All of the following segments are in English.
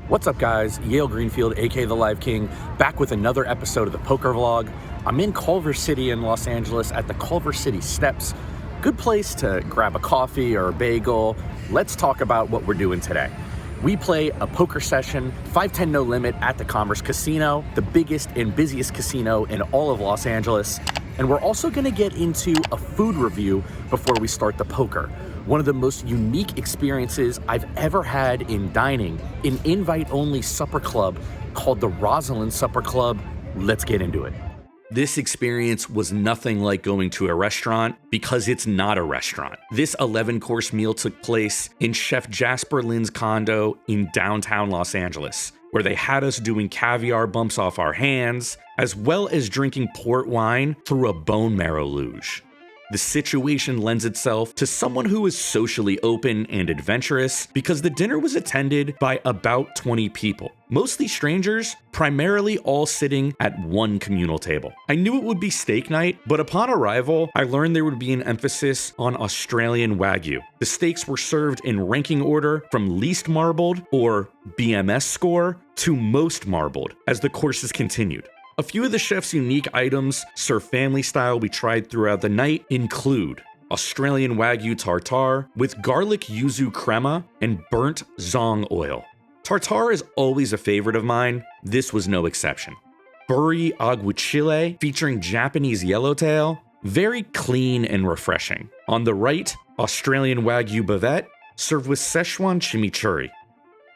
What's up, guys? Yale Greenfield, aka the Live King, back with another episode of the Poker Vlog. I'm in Culver City in Los Angeles at the Culver City Steps. Good place to grab a coffee or a bagel. Let's talk about what we're doing today. We play a poker session, 5-10 no limit at the Commerce Casino, the biggest and busiest casino in all of Los Angeles. And we're also gonna get into a food review before we start the poker. One of the most unique experiences I've ever had in dining, an invite-only supper club called the Rosalind Supper Club. Let's get into it. This experience was nothing like going to a restaurant because it's not a restaurant. This 11-course meal took place in Chef Jasper Lin's condo in downtown Los Angeles, where they had us doing caviar bumps off our hands, as well as drinking port wine through a bone marrow luge. The situation lends itself to someone who is socially open and adventurous because the dinner was attended by about 20 people, mostly strangers, primarily all sitting at one communal table. I knew it would be steak night, but upon arrival, I learned there would be an emphasis on Australian Wagyu. The steaks were served in ranking order from least marbled, or BMS score, to most marbled as the courses continued. A few of the chef's unique items, served family style, we tried throughout the night include Australian Wagyu tartare with garlic yuzu crema and burnt zong oil. Tartare is always a favorite of mine. This was no exception. Buri aguachile featuring Japanese yellowtail, very clean and refreshing. On the right, Australian Wagyu bavette served with Szechuan chimichurri.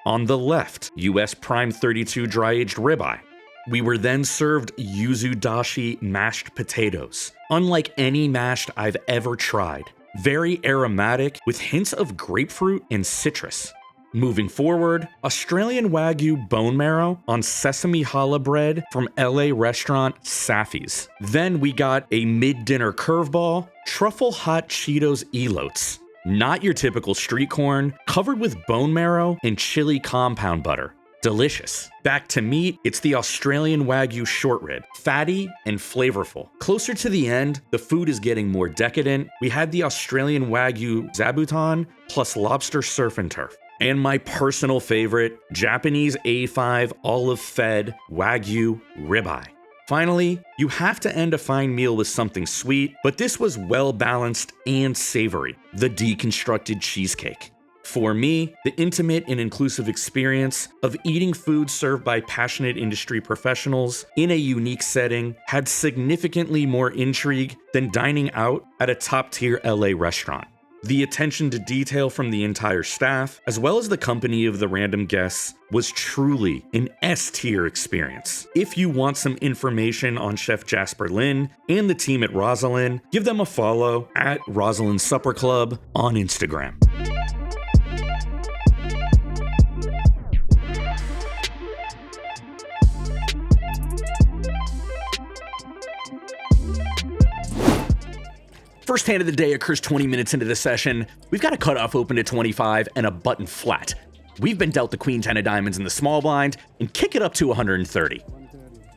On the left, US Prime 32 dry-aged ribeye. We were then served yuzu dashi mashed potatoes, unlike any mashed I've ever tried. Very aromatic with hints of grapefruit and citrus. Moving forward, Australian Wagyu bone marrow on sesame challah bread from LA restaurant Safi's. Then we got a mid-dinner curveball, truffle hot Cheetos elotes. Not your typical street corn, covered with bone marrow and chili compound butter. Delicious. Back to meat, it's the Australian Wagyu short rib, fatty and flavorful. Closer to the end, the food is getting more decadent. We had the Australian Wagyu zabuton plus lobster surf and turf. And my personal favorite, Japanese A5 olive-fed Wagyu ribeye. Finally, you have to end a fine meal with something sweet, but this was well-balanced and savory, the deconstructed cheesecake. For me, the intimate and inclusive experience of eating food served by passionate industry professionals in a unique setting had significantly more intrigue than dining out at a top-tier LA restaurant. The attention to detail from the entire staff, as well as the company of the random guests, was truly an S-tier experience. If you want some information on Chef Jasper Lin and the team at Rosalind, give them a follow at Rosalind Supper Club on Instagram. First hand of the day occurs 20 minutes into the session. We've got a cutoff open to 25 and a button flat. We've been dealt the queen 10 of diamonds in the small blind and kick it up to 130.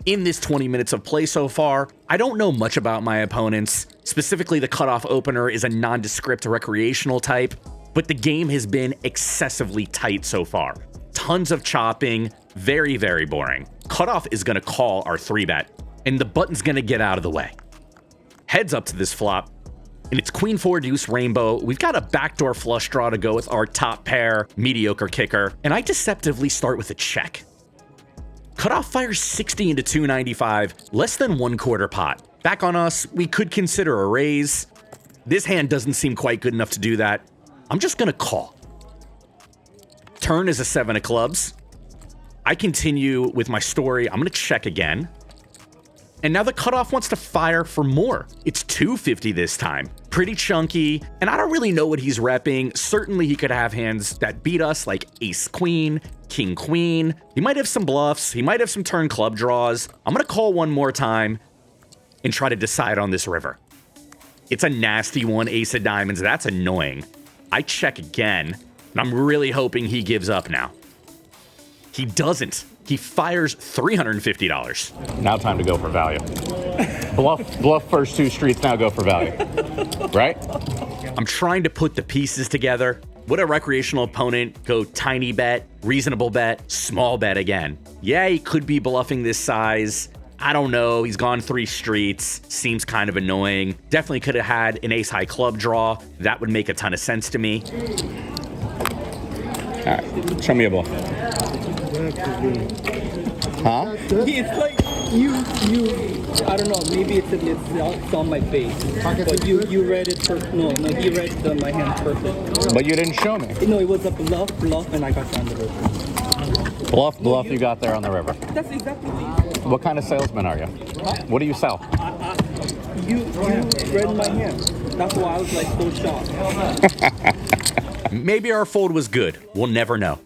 In this 20 minutes of play so far, I don't know much about my opponents. Specifically, the cutoff opener is a nondescript recreational type, but the game has been excessively tight so far. Tons of chopping, very, very boring. Cutoff is gonna call our 3-bet, and the button's gonna get out of the way. Heads up to this flop. And it's Queen 4 Deuce Rainbow. We've got a backdoor flush draw to go with our top pair, mediocre kicker, and I deceptively start with a check. Cutoff fires 60 into 295, less than 1/4 pot. Back on us, we could consider a raise. This hand doesn't seem quite good enough to do that. I'm just gonna call. Turn is a 7 of clubs. I continue with my story. I'm gonna check again. And now the cutoff wants to fire for more. It's 250 this time. Pretty chunky, and I don't really know what he's repping. Certainly he could have hands that beat us like ace queen, king queen. He might have some bluffs. He might have some turn club draws. I'm gonna call one more time and try to decide on this river. It's a nasty one, ace of diamonds. That's annoying. I check again, and I'm really hoping he gives up now. He doesn't. He fires $350. Now time to go for value. Bluff first 2 streets, now go for value. Right? I'm trying to put the pieces together. Would a recreational opponent go tiny bet, reasonable bet, small bet again? Yeah, he could be bluffing this size. I don't know. He's gone 3 streets. Seems kind of annoying. Definitely could have had an ace-high club draw. That would make a ton of sense to me. All right, show me a bluff. Huh? It's like I don't know, maybe it's on my face. But you read it perfect. No, he read my hand perfect. But you didn't show me. No, it was a bluff, and I got you on the river. Bluff you got there on the river. That's exactly what you What kind of salesman are you? What do you sell? You read my hand. That's why I was like so shocked. Maybe our fold was good. We'll never know.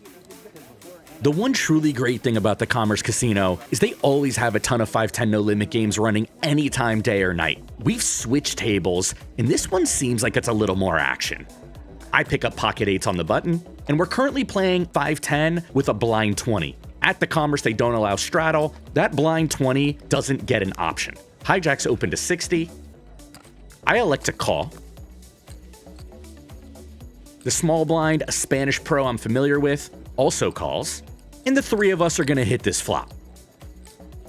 The one truly great thing about the Commerce Casino is they always have a ton of 5-10 no limit games running anytime, day or night. We've switched tables, and this one seems like it's a little more action. I pick up pocket 8s on the button, and we're currently playing 5-10 with a blind 20. At the Commerce, they don't allow straddle. That blind 20 doesn't get an option. Hijack's open to 60. I elect to call. The small blind, a Spanish pro I'm familiar with, also calls. And the 3 of us are gonna hit this flop.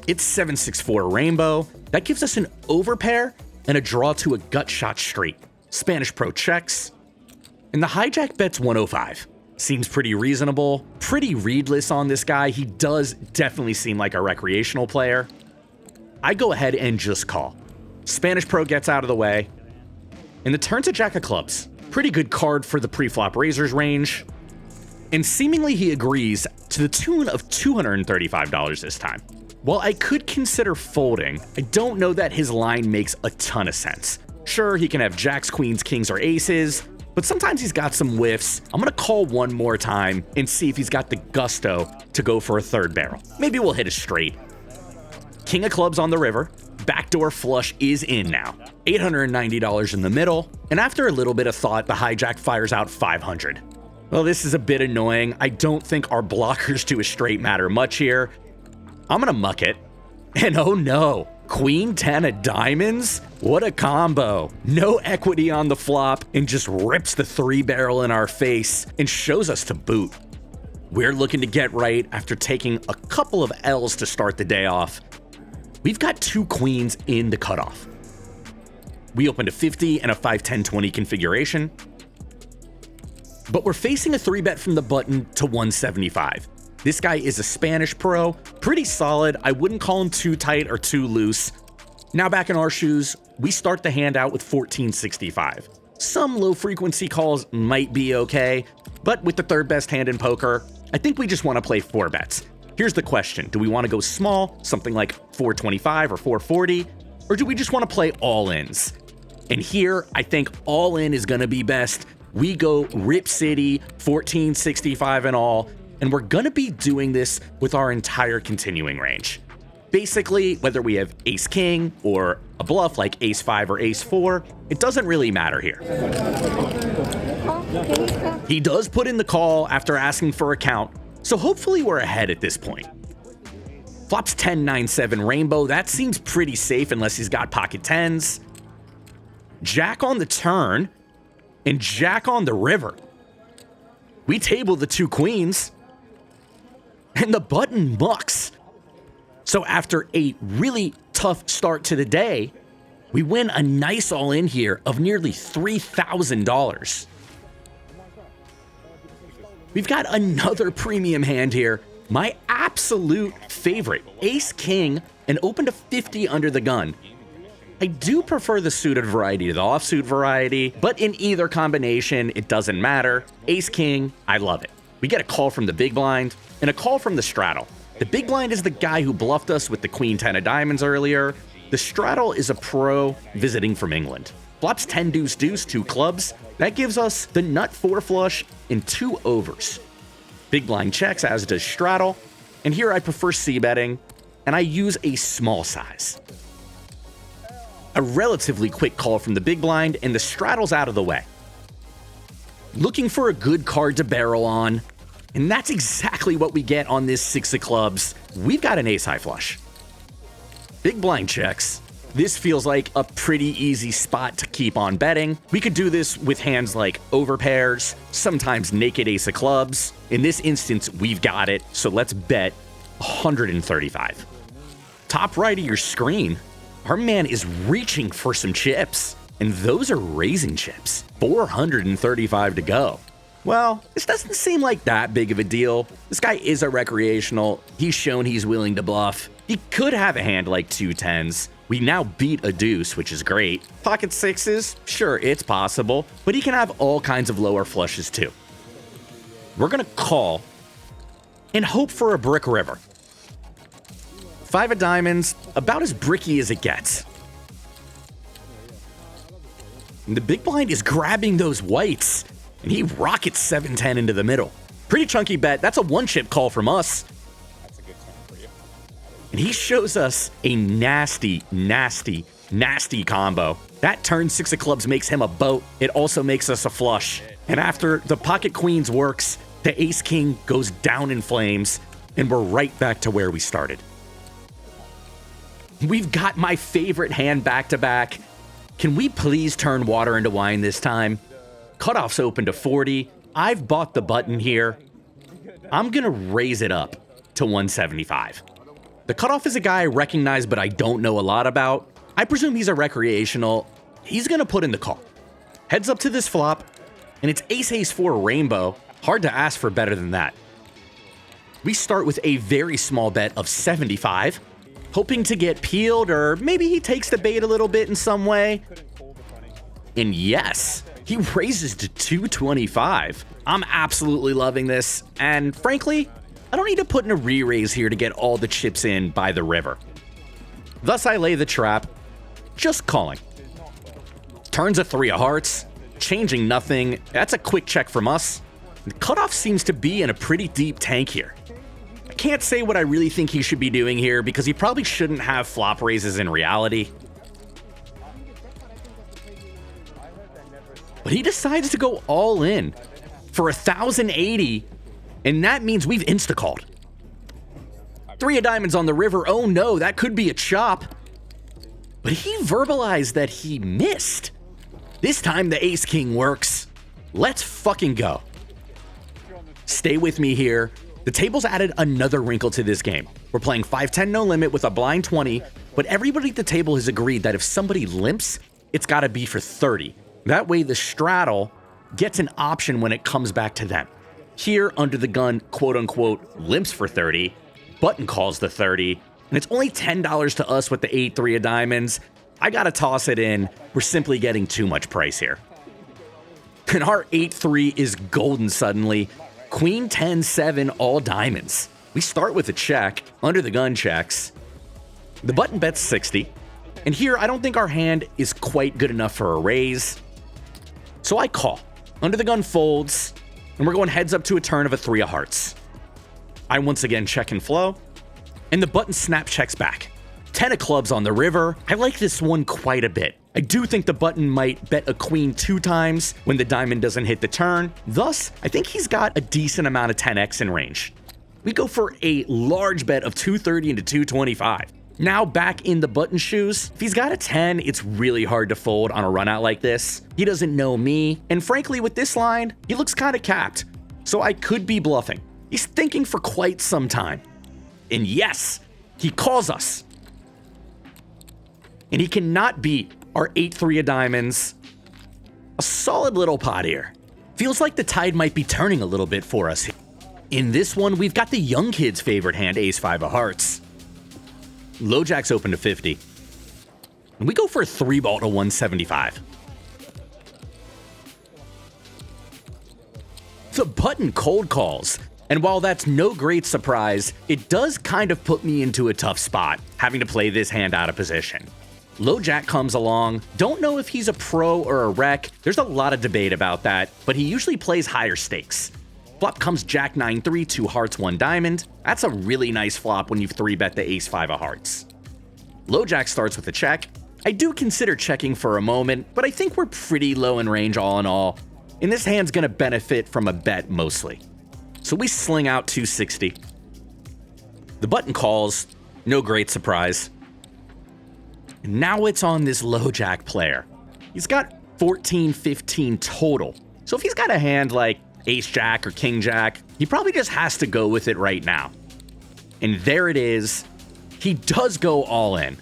It's 7-6-4 rainbow. That gives us an overpair and a draw to a gut shot straight. Spanish pro checks. And the hijack bets 105. Seems pretty reasonable. Pretty readless on this guy. He does definitely seem like a recreational player. I go ahead and just call. Spanish pro gets out of the way. And the turn's a jack of clubs. Pretty good card for the pre-flop raiser's range. And seemingly he agrees to the tune of $235 this time. While I could consider folding, I don't know that his line makes a ton of sense. Sure, he can have jacks, queens, kings, or aces, but sometimes he's got some whiffs. I'm gonna call one more time and see if he's got the gusto to go for a 3rd barrel. Maybe we'll hit a straight. King of clubs on the river. Backdoor flush is in now. $890 in the middle, and after a little bit of thought, the hijack fires out 500. Well, this is a bit annoying. I don't think our blockers to a straight matter much here. I'm gonna muck it. And oh no, Queen 10 of diamonds? What a combo. No equity on the flop and just rips the 3 barrel in our face and shows us to boot. We're looking to get right after taking a couple of L's to start the day off. We've got 2 queens in the cutoff. We opened a 50 and a 5-10-20 configuration. But we're facing a 3-bet from the button to 175. This guy is a Spanish pro, pretty solid. I wouldn't call him too tight or too loose. Now back in our shoes, we start the hand out with 1465. Some low frequency calls might be okay, but with the 3rd best hand in poker, I think we just want to play 4 bets. Here's the question. Do we want to go small, something like 425 or 440, or do we just want to play all-ins? And here, I think all-in is going to be best. We go Rip City, 1465 and all, and we're gonna be doing this with our entire continuing range. Basically, whether we have ace king or a bluff like ace 5 or ace 4, it doesn't really matter here. He does put in the call after asking for a count, so hopefully we're ahead at this point. Flops 10-9-7 rainbow, that seems pretty safe unless he's got pocket 10s. Jack on the turn, and jack on the river. We table the 2 queens, and the button mucks. So after a really tough start to the day, we win a nice all-in here of nearly $3,000. We've got another premium hand here, my absolute favorite, ace king, and open to 50 under the gun. I do prefer the suited variety to the offsuit variety, but in either combination, it doesn't matter. Ace king, I love it. We get a call from the big blind and a call from the straddle. The big blind is the guy who bluffed us with the queen 10 of diamonds earlier. The straddle is a pro visiting from England. Flops 10 deuce deuce, 2 clubs. That gives us the nut 4 flush and 2 overs. Big blind checks, as does straddle. And here I prefer c-betting, and I use a small size. A relatively quick call from the big blind, and the straddle's out of the way. Looking for a good card to barrel on, and that's exactly what we get on this 6 of clubs. We've got an ace high flush. Big blind checks, This feels like a pretty easy spot to keep on betting. We could do this with hands like overpairs, sometimes naked ace of clubs. In this instance, we've got it, so let's bet 135. Top right of your screen, our man is reaching for some chips, and those are raising chips. 435 to go. Well, this doesn't seem like that big of a deal. This guy is a recreational. He's shown he's willing to bluff. He could have a hand like 2-10s. We now beat a deuce, which is great. Pocket sixes, sure, it's possible, but he can have all kinds of lower flushes too. We're gonna call and hope for a brick river. 5 of diamonds, about as bricky as it gets. And the big blind is grabbing those whites, and he rockets 7-10 into the middle. Pretty chunky bet. That's a 1-chip call from us. That's a good turn for you. And he shows us a nasty, nasty, nasty combo. That turn 6 of clubs makes him a boat. It also makes us a flush. And after the pocket queens works, the ace king goes down in flames, and we're right back to where we started. We've got my favorite hand back to back. Can we please turn water into wine this time? Cutoff's open to 40. I've bought the button here. I'm gonna raise it up to 175. The cutoff is a guy I recognize, but I don't know a lot about. I presume he's a recreational. He's gonna put in the call. Heads up to this flop, and it's ace-4 rainbow. Hard to ask for better than that. We start with a very small bet of 75, hoping to get peeled, or maybe he takes the bait a little bit in some way. And yes, he raises to 225. I'm absolutely loving this, and frankly, I don't need to put in a re-raise here to get all the chips in by the river. Thus, I lay the trap, just calling. Turns a 3 of hearts, changing nothing. That's a quick check from us. The cutoff seems to be in a pretty deep tank here. I can't say what I really think he should be doing here because he probably shouldn't have flop raises in reality. But he decides to go all in for 1,080, and that means we've insta-called. 3 of diamonds on the river. Oh no, that could be a chop. But he verbalized that he missed. This time the ace king works. Let's fucking go. Stay with me here. The table's added another wrinkle to this game. We're playing 5-10 no limit with a blind 20, but everybody at the table has agreed that if somebody limps, it's gotta be for 30. That way the straddle gets an option when it comes back to them. Here, under the gun, quote unquote, limps for 30, button calls the 30, and it's only $10 to us with the 8-3 of diamonds. I gotta toss it in. We're simply getting too much price here. And our 8-3 is golden suddenly. Queen 10-7 all diamonds. We start with a check, under the gun checks. The button bets 60. And here, I don't think our hand is quite good enough for a raise. So I call. Under the gun folds, and we're going heads up to a turn of a 3 of hearts. I once again check and flow, and the button snap checks back. 10 of clubs on the river. I like this one quite a bit. I do think the button might bet a queen 2 times when the diamond doesn't hit the turn. Thus, I think he's got a decent amount of 10x in range. We go for a large bet of 230 into 225. Now back in the button shoes. If he's got a 10, it's really hard to fold on a run out like this. He doesn't know me, and frankly with this line, he looks kind of capped. So I could be bluffing. He's thinking for quite some time. And yes, he calls us. And he cannot beat our 8-3 of diamonds. A solid little pot here. Feels like the tide might be turning a little bit for us. In this one, we've got the young kid's favorite hand, ace-5 of hearts. Low jack's open to 50. And we go for a 3-ball to 175. The button cold calls. And while that's no great surprise, it does kind of put me into a tough spot, having to play this hand out of position. Low jack comes along. Don't know if he's a pro or a rec. There's a lot of debate about that, but he usually plays higher stakes. Flop comes jack 9-3, 2 hearts, 1 diamond. That's a really nice flop when you've 3-bet the ace-5 of hearts. Low jack starts with a check. I do consider checking for a moment, but I think we're pretty low in range all in all. And this hand's gonna benefit from a bet mostly. So we sling out 260. The button calls. No great surprise. Now it's on this low jack player. He's got 14, 15 total. So if he's got a hand like ace jack or king jack, he probably just has to go with it right now. And there it is. He does go all in.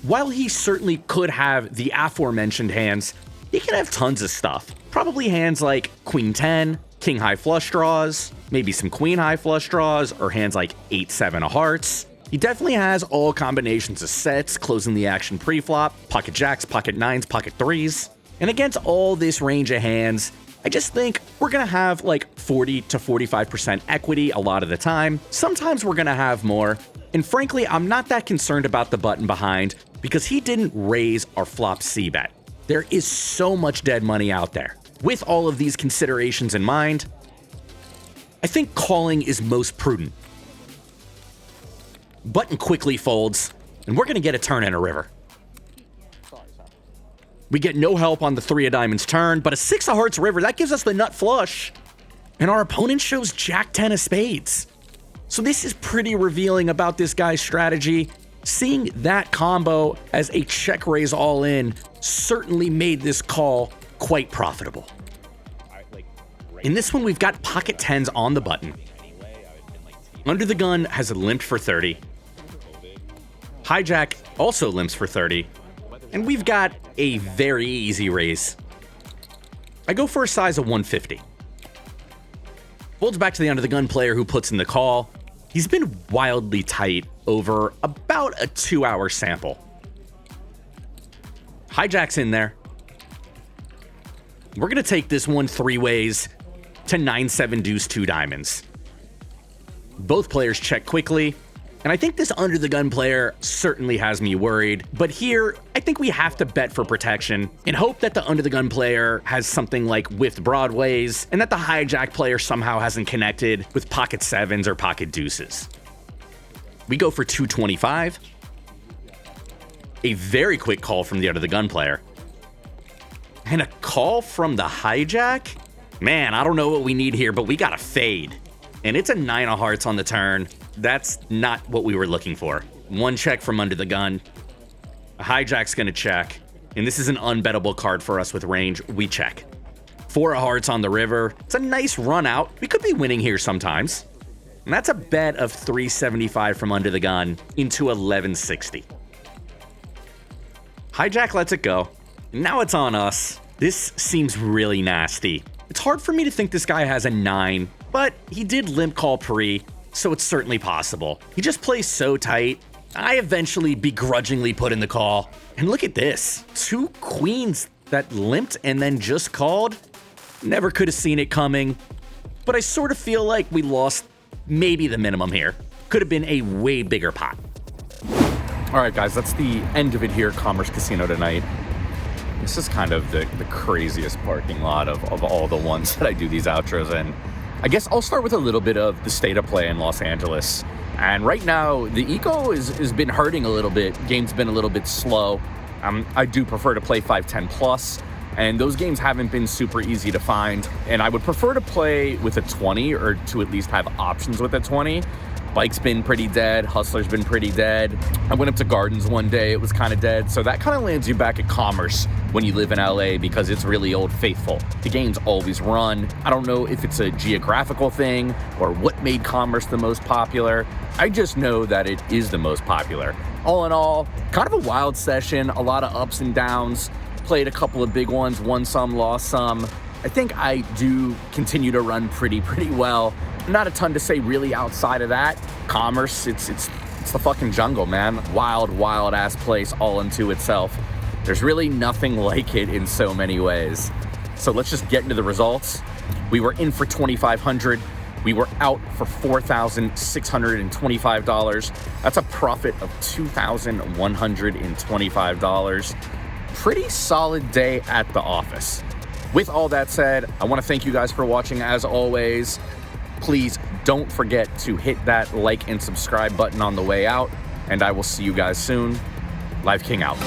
While he certainly could have the aforementioned hands, he can have tons of stuff. Probably hands like queen 10, king high flush draws, maybe some queen high flush draws, or hands like 8-7 of hearts. He definitely has all combinations of sets, closing the action pre-flop, pocket jacks, pocket nines, pocket threes. And against all this range of hands, I just think we're gonna have like 40 to 45% equity a lot of the time. Sometimes we're gonna have more. And frankly, I'm not that concerned about the button behind because he didn't raise our flop C-bet. There is so much dead money out there. With all of these considerations in mind, I think calling is most prudent. Button quickly folds, and we're gonna get a turn and a river. We get no help on the 3 of diamonds turn, but a 6 of hearts river, that gives us the nut flush. And our opponent shows jack 10 of spades. So this is pretty revealing about this guy's strategy. Seeing that combo as a check raise all in certainly made this call quite profitable. In this one, we've got pocket 10s on the button. Under the gun has limped for 30. Hijack also limps for 30. And we've got a very easy raise. I go for a size of 150. Folds back to the under the gun player who puts in the call. He's been wildly tight over about a 2-hour sample. Hijack's in there. We're gonna take this one 3 ways to 9-7 deuce 2 diamonds. Both players check quickly, and I think this under the gun player certainly has me worried, but here I think we have to bet for protection and hope that the under the gun player has something like whiffed broadways and that the hijack player somehow hasn't connected with pocket 7s or pocket deuces. We go for 225. A very quick call from the under the gun player. And a call from the hijack? Man, I don't know what we need here, but we got a fade. And it's a 9 of hearts on the turn. That's not what we were looking for. One check from under the gun. A hijack's gonna check. And this is an unbettable card for us with range. We check. 4 of hearts on the river. It's a nice run out. We could be winning here sometimes. And that's a bet of 375 from under the gun into 1160. Hijack lets it go. Now it's on us. This seems really nasty. It's hard for me to think this guy has a 9, but he did limp call pre, so it's certainly possible. He just plays so tight. I eventually begrudgingly put in the call. And look at this. 2 queens that limped and then just called. Never could have seen it coming. But I sort of feel like we lost maybe the minimum here. Could have been a way bigger pot. All right, guys, that's the end of it here at Commerce Casino tonight. This is kind of the craziest parking lot of all the ones that I do these outros in. I guess I'll start with a little bit of the state of play in Los Angeles. And right now, the eco has been hurting a little bit. Game's been a little bit slow. I do prefer to play 5-10 plus, and those games haven't been super easy to find. And I would prefer to play with a 20 or to at least have options with a 20. Bike's been pretty dead. Hustler's been pretty dead. I went up to Gardens one day. It was kind of dead. So that kind of lands you back at Commerce when you live in LA because it's really old faithful. The game's always run. I don't know if it's a geographical thing or what made Commerce the most popular. I just know that it is the most popular. All in all, kind of a wild session. A lot of ups and downs. Played a couple of big ones. Won some, lost some. I think I do continue to run pretty well. Not a ton to say really outside of that. Commerce, it's the fucking jungle, man. Wild ass place all into itself. There's really nothing like it in so many ways. So let's just get into the results. We were in for $2,500. We were out for $4,625. That's a profit of $2,125. Pretty solid day at the office. With all that said, I want to thank you guys for watching as always. Please don't forget to hit that like and subscribe button on the way out, and I will see you guys soon. Live King out.